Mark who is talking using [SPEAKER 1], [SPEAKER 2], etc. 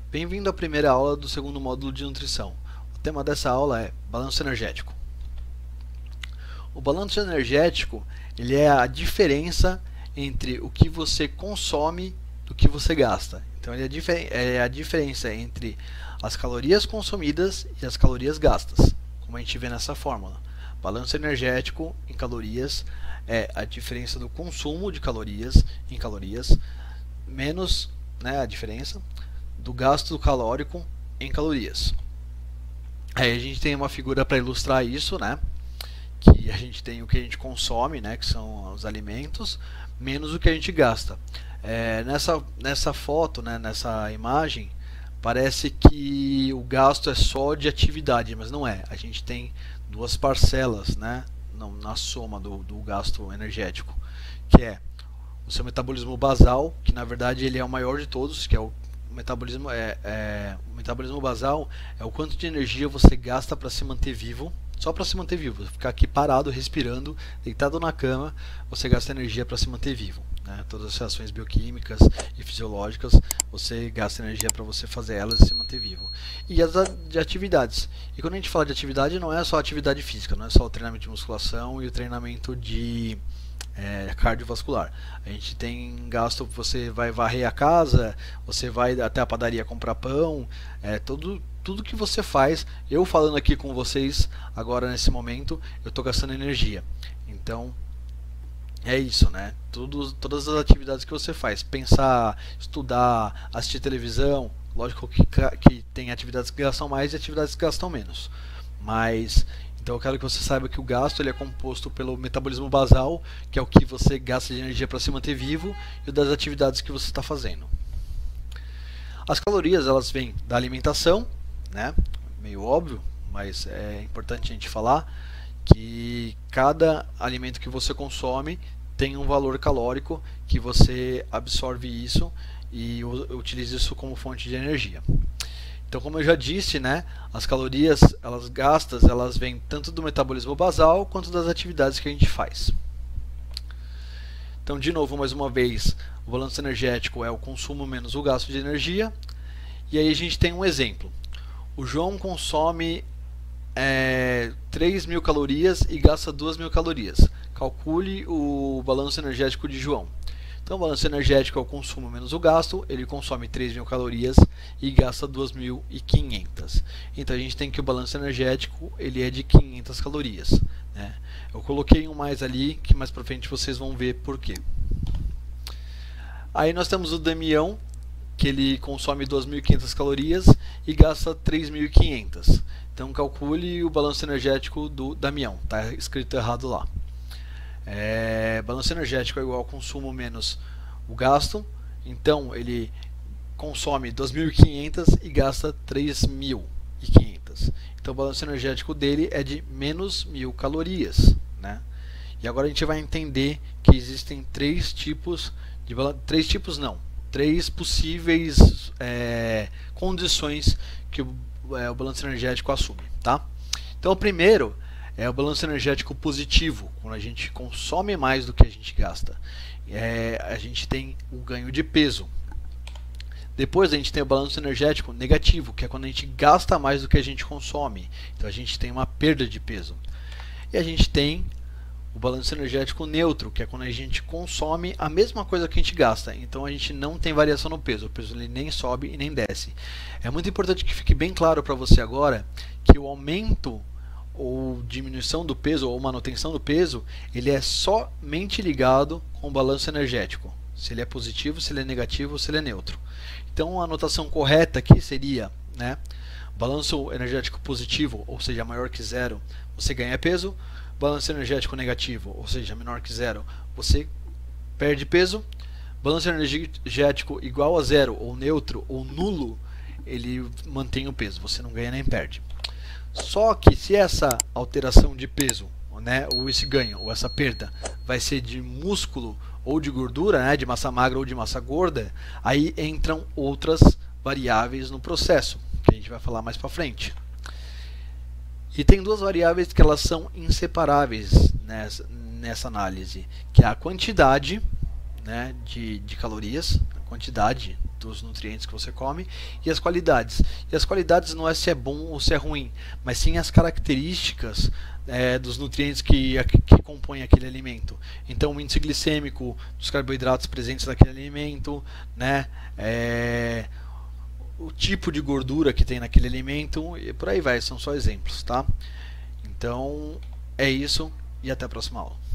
[SPEAKER 1] Bem-vindo à primeira aula do segundo módulo de nutrição. O tema dessa aula é balanço energético. O balanço energético ele é a diferença entre o que você consome e o que você gasta. Então ele é a diferença entre as calorias consumidas e as calorias gastas, como a gente vê nessa fórmula. Balanço energético em calorias é a diferença do consumo de calorias em calorias menos, a diferença do gasto calórico em calorias. Aí a gente tem uma figura para ilustrar isso, que a gente tem o que a gente consome, que são os alimentos, menos o que a gente gasta. Nessa foto, nessa imagem, parece que o gasto é só de atividade, mas não é. A gente tem duas parcelas, na soma do gasto energético, que é o seu metabolismo basal, que na verdade ele é o maior de todos, que é o metabolismo basal é o quanto de energia você gasta para se manter vivo, só para se manter vivo, ficar aqui parado, respirando, deitado na cama, você gasta energia para se manter vivo. Todas as reações bioquímicas e fisiológicas, você gasta energia para você fazer elas e se manter vivo. E as de atividades. E quando a gente fala de atividade, não é só atividade física, não é só o treinamento de musculação e o treinamento de cardiovascular. A gente tem gasto, você vai varrer a casa, você vai até a padaria comprar pão, tudo que você faz. Eu falando aqui com vocês agora nesse momento, eu estou gastando energia. Então é isso, todas as atividades que você faz, pensar, estudar, assistir televisão, lógico que tem atividades que gastam mais e atividades que gastam menos, mas então eu quero que você saiba que o gasto ele é composto pelo metabolismo basal, que é o que você gasta de energia para se manter vivo, e o das atividades que você está fazendo. As calorias elas vêm da alimentação, meio óbvio, mas é importante a gente falar que cada alimento que você consome tem um valor calórico que você absorve isso e utiliza isso como fonte de energia. Então, como eu já disse, as calorias elas gastas, elas vêm tanto do metabolismo basal quanto das atividades que a gente faz. Então, de novo, mais uma vez, o balanço energético é o consumo menos o gasto de energia. E aí a gente tem um exemplo. O João consome 3.000 calorias e gasta 2.000 calorias. Calcule o balanço energético de João. Então, o balanço energético é o consumo menos o gasto. Ele consome 3.000 calorias e gasta 2.500. Então, a gente tem que o balanço energético ele é de 500 calorias. Eu coloquei um mais ali, que mais pra frente vocês vão ver por quê. Aí nós temos o Damião, que ele consome 2.500 calorias e gasta 3.500. Então, calcule o balanço energético do Damião. Está escrito errado lá. Balanço energético é igual ao consumo menos o gasto. Então ele consome 2.500 e gasta 3.500. Então o balanço energético dele é de menos 1.000 calorias, E agora a gente vai entender que existem três possíveis condições que o balanço energético assume, Então o primeiro é o balanço energético positivo, quando a gente consome mais do que a gente gasta. A gente tem o ganho de peso. Depois a gente tem o balanço energético negativo, que é quando a gente gasta mais do que a gente consome. Então a gente tem uma perda de peso. E a gente tem o balanço energético neutro, que é quando a gente consome a mesma coisa que a gente gasta. Então a gente não tem variação no peso. O peso ele nem sobe e nem desce. É muito importante que fique bem claro para você agora que o aumento ou diminuição do peso ou manutenção do peso, ele é somente ligado com o balanço energético. Se ele é positivo, se ele é negativo, se ele é neutro. Então a anotação correta aqui seria, balanço energético positivo, ou seja, maior que zero, você ganha peso. Balanço energético negativo, ou seja, menor que zero, você perde peso. Balanço energético igual a zero, ou neutro, ou nulo, ele mantém o peso, você não ganha nem perde. Só que se essa alteração de peso, ou esse ganho, ou essa perda, vai ser de músculo ou de gordura, de massa magra ou de massa gorda, aí entram outras variáveis no processo, que a gente vai falar mais para frente. E tem duas variáveis que elas são inseparáveis nessa análise, que é a quantidade de calorias, quantidade dos nutrientes que você come, e as qualidades. E as qualidades não é se é bom ou se é ruim, mas sim as características dos nutrientes que compõem aquele alimento. Então, o índice glicêmico dos carboidratos presentes naquele alimento, né? O tipo de gordura que tem naquele alimento, e por aí vai, são só exemplos, tá? Então, é isso, e até a próxima aula.